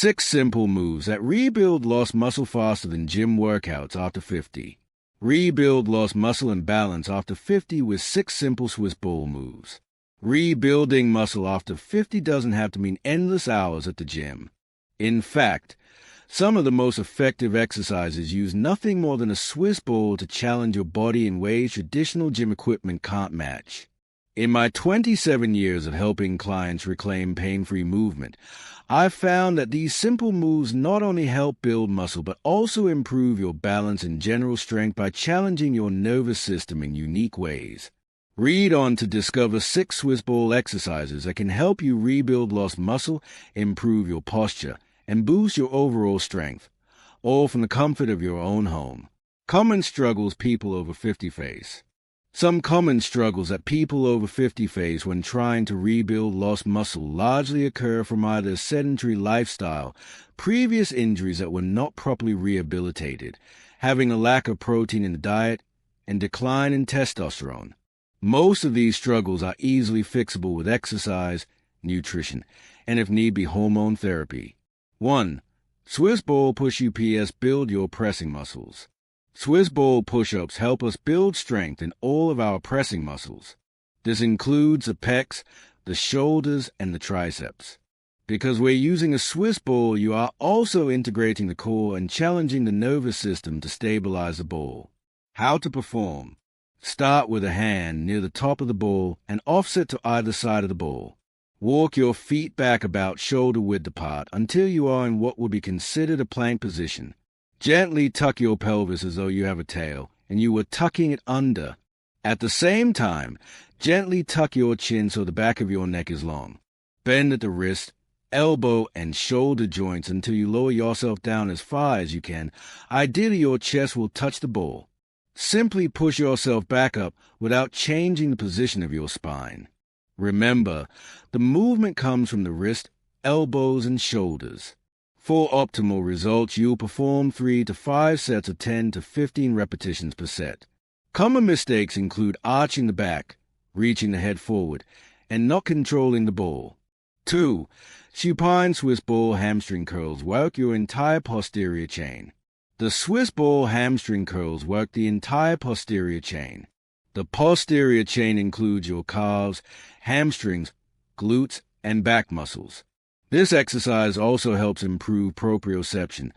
6 simple moves that rebuild lost muscle faster than gym workouts after 50. Rebuild lost muscle and balance after 50 with 6 simple Swiss ball moves. Rebuilding muscle after 50 doesn't have to mean endless hours at the gym. In fact, some of the most effective exercises use nothing more than a Swiss ball to challenge your body in ways traditional gym equipment can't match. In my 27 years of helping clients reclaim pain-free movement, I've found that these simple moves not only help build muscle but also improve your balance and general strength by challenging your nervous system in unique ways. Read on to discover 6 Swiss ball exercises that can help you rebuild lost muscle, improve your posture, and boost your overall strength, all from the comfort of your own home. Common struggles people over 50 face. Some common struggles that people over 50 face when trying to rebuild lost muscle largely occur from either a sedentary lifestyle, previous injuries that were not properly rehabilitated, having a lack of protein in the diet, and decline in testosterone. Most of these struggles are easily fixable with exercise, nutrition, and if need be hormone therapy. 1. Swiss ball push UPS build your pressing muscles. Swiss ball push-ups help us build strength in all of our pressing muscles. This includes the pecs, the shoulders, and the triceps. Because we're using a Swiss ball, you are also integrating the core and challenging the nervous system to stabilize the ball. How to perform. Start with a hand near the top of the ball and offset to either side of the ball. Walk your feet back about shoulder width apart until you are in what would be considered a plank position. Gently tuck your pelvis as though you have a tail and you were tucking it under. At the same time, gently tuck your chin so the back of your neck is long. Bend at the wrist, elbow, and shoulder joints until you lower yourself down as far as you can. Ideally, your chest will touch the ball. Simply push yourself back up without changing the position of your spine. Remember, the movement comes from the wrist, elbows, and shoulders. For optimal results, you'll perform 3 to 5 sets of 10 to 15 repetitions per set. Common mistakes include arching the back, reaching the head forward, and not controlling the ball. 2. Supine Swiss ball hamstring curls work your entire posterior chain. The Swiss ball hamstring curls work the entire posterior chain. The posterior chain includes your calves, hamstrings, glutes, and back muscles. This exercise also helps improve proprioception,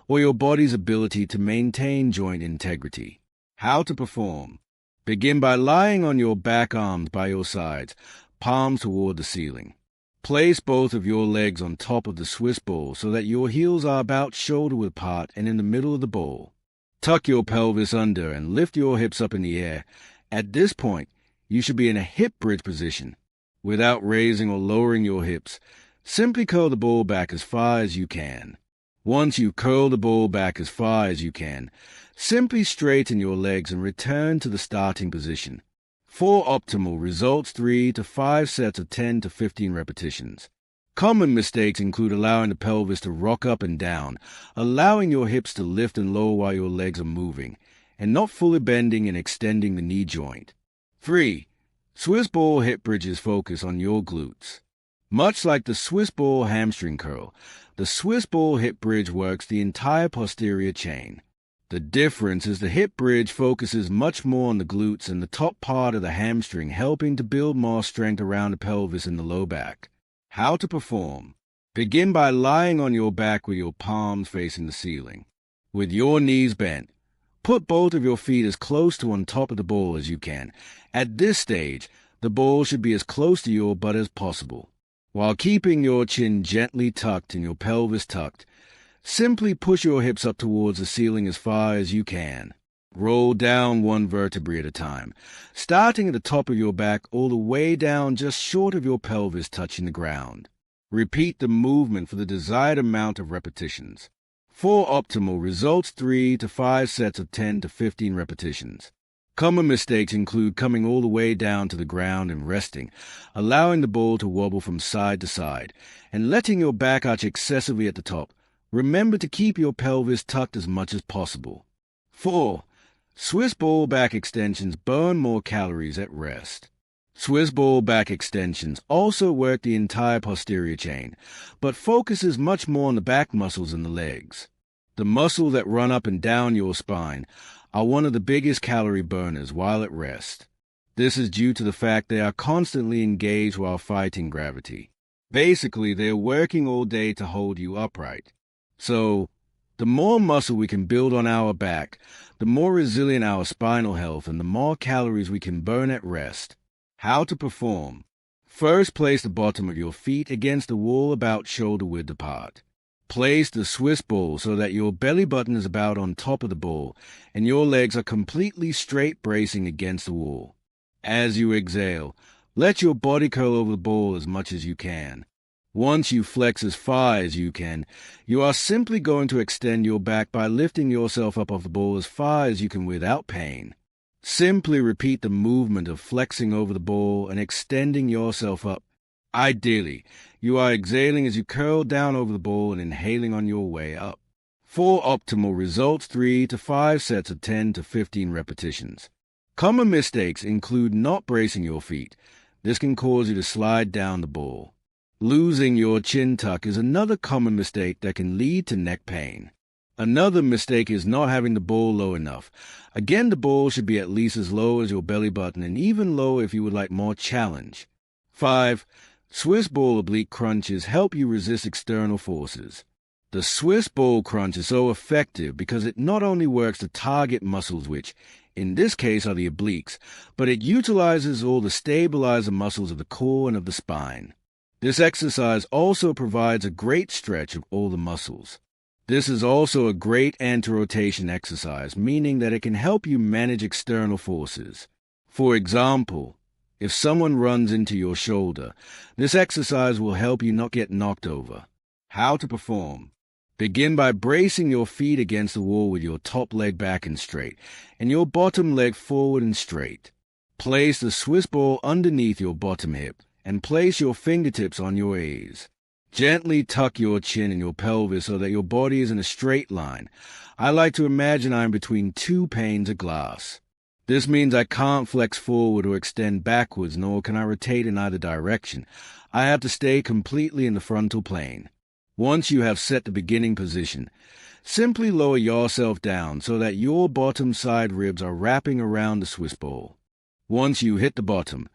or your body's ability to maintain joint integrity. How to perform. Begin by lying on your back arms by your sides, palms toward the ceiling. Place both of your legs on top of the Swiss ball so that your heels are about shoulder width apart and in the middle of the ball. Tuck your pelvis under and lift your hips up in the air. At this point, you should be in a hip bridge position. Without raising or lowering your hips, simply curl the ball back as far as you can. Once you curl the ball back as far as you can, simply straighten your legs and return to the starting position. For optimal results, 3 to 5 sets of 10 to 15 repetitions. Common mistakes include allowing the pelvis to rock up and down, allowing your hips to lift and lower while your legs are moving, and not fully bending and extending the knee joint. 3. Swiss ball hip bridges focus on your glutes. Much like the Swiss ball hamstring curl, the Swiss ball hip bridge works the entire posterior chain. The difference is the hip bridge focuses much more on the glutes and the top part of the hamstring, helping to build more strength around the pelvis and the low back. How to perform. Begin by lying on your back with your palms facing the ceiling. With your knees bent, put both of your feet as close to on top of the ball as you can. At this stage, the ball should be as close to your butt as possible. While keeping your chin gently tucked and your pelvis tucked, simply push your hips up towards the ceiling as far as you can. Roll down one vertebrae at a time, starting at the top of your back all the way down just short of your pelvis touching the ground. Repeat the movement for the desired amount of repetitions. For optimal results, 3 to 5 sets of 10 to 15 repetitions. Common mistakes include coming all the way down to the ground and resting, allowing the ball to wobble from side to side, and letting your back arch excessively at the top. Remember to keep your pelvis tucked as much as possible. 4. Swiss ball back extensions burn more calories at rest. Swiss ball back extensions also work the entire posterior chain, but focuses much more on the back muscles and the legs. The muscles that run up and down your spine are one of the biggest calorie burners while at rest. This is due to the fact they are constantly engaged while fighting gravity. Basically, they're working all day to hold you upright. So, the more muscle we can build on our back, the more resilient our spinal health and the more calories we can burn at rest. How to perform. First, place the bottom of your feet against the wall about shoulder width apart. Place the Swiss ball so that your belly button is about on top of the ball and your legs are completely straight, bracing against the wall. As you exhale, let your body curl over the ball as much as you can. Once you flex as far as you can, you are simply going to extend your back by lifting yourself up off the ball as far as you can without pain. Simply repeat the movement of flexing over the ball and extending yourself up. Ideally, you are exhaling as you curl down over the ball and inhaling on your way up. For optimal results, 3 to 5 sets of 10 to 15 repetitions. Common mistakes include not bracing your feet. This can cause you to slide down the ball. Losing your chin tuck is another common mistake that can lead to neck pain. Another mistake is not having the ball low enough. Again, the ball should be at least as low as your belly button and even lower if you would like more challenge. 5. Swiss ball oblique crunches help you resist external forces. The Swiss ball crunch is so effective because it not only works to target muscles which, in this case, are the obliques, but it utilizes all the stabilizer muscles of the core and of the spine. This exercise also provides a great stretch of all the muscles. This is also a great anti-rotation exercise, meaning that it can help you manage external forces. For example, if someone runs into your shoulder, this exercise will help you not get knocked over. How to perform. Begin by bracing your feet against the wall with your top leg back and straight, and your bottom leg forward and straight. Place the Swiss ball underneath your bottom hip, and place your fingertips on your ears. Gently tuck your chin and your pelvis so that your body is in a straight line. I like to imagine I'm between two panes of glass. This means I can't flex forward or extend backwards, nor can I rotate in either direction. I have to stay completely in the frontal plane. Once you have set the beginning position, simply lower yourself down so that your bottom side ribs are wrapping around the Swiss ball. Once you hit the bottom,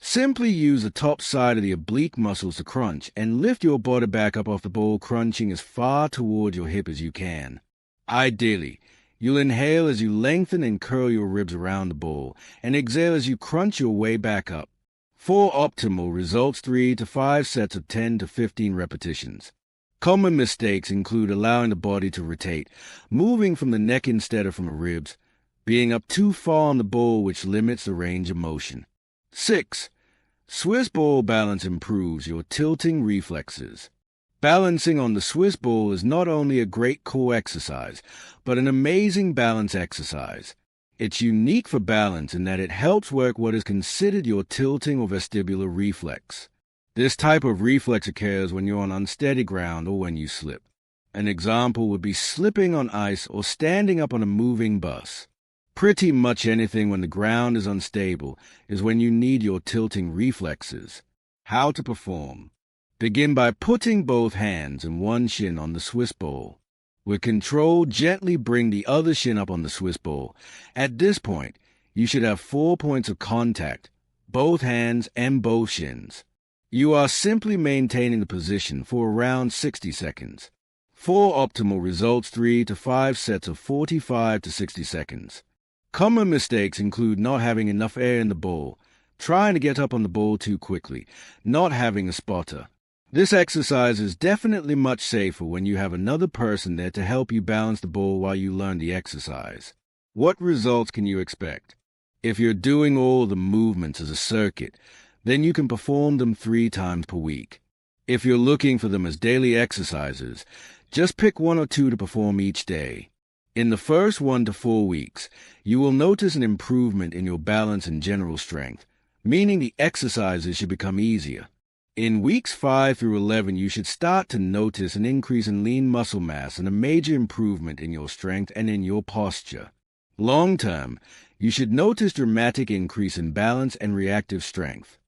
simply use the top side of the oblique muscles to crunch and lift your body back up off the ball, crunching as far toward your hip as you can. Ideally, you'll inhale as you lengthen and curl your ribs around the ball, and exhale as you crunch your way back up. For optimal results, 3 to 5 sets of 10 to 15 repetitions. Common mistakes include allowing the body to rotate, moving from the neck instead of from the ribs, being up too far on the ball, which limits the range of motion. 6. Swiss ball balance improves your tilting reflexes. Balancing on the Swiss ball is not only a great core exercise, but an amazing balance exercise. It's unique for balance in that it helps work what is considered your tilting or vestibular reflex. This type of reflex occurs when you're on unsteady ground or when you slip. An example would be slipping on ice or standing up on a moving bus. Pretty much anything when the ground is unstable is when you need your tilting reflexes. How to perform. Begin by putting both hands and one shin on the Swiss ball. With control, gently bring the other shin up on the Swiss ball. At this point, you should have 4 points of contact, both hands and both shins. You are simply maintaining the position for around 60 seconds. For optimal results, 3 to 5 sets of 45 to 60 seconds. Common mistakes include not having enough air in the ball, trying to get up on the ball too quickly, not having a spotter. This exercise is definitely much safer when you have another person there to help you balance the ball while you learn the exercise. What results can you expect? If you're doing all the movements as a circuit, then you can perform them 3 times per week. If you're looking for them as daily exercises, just pick 1 or 2 to perform each day. In the first 1 to 4 weeks, you will notice an improvement in your balance and general strength, meaning the exercises should become easier. In weeks 5 through 11, you should start to notice an increase in lean muscle mass and a major improvement in your strength and in your posture. Long term, You should notice dramatic increase in balance and reactive strength.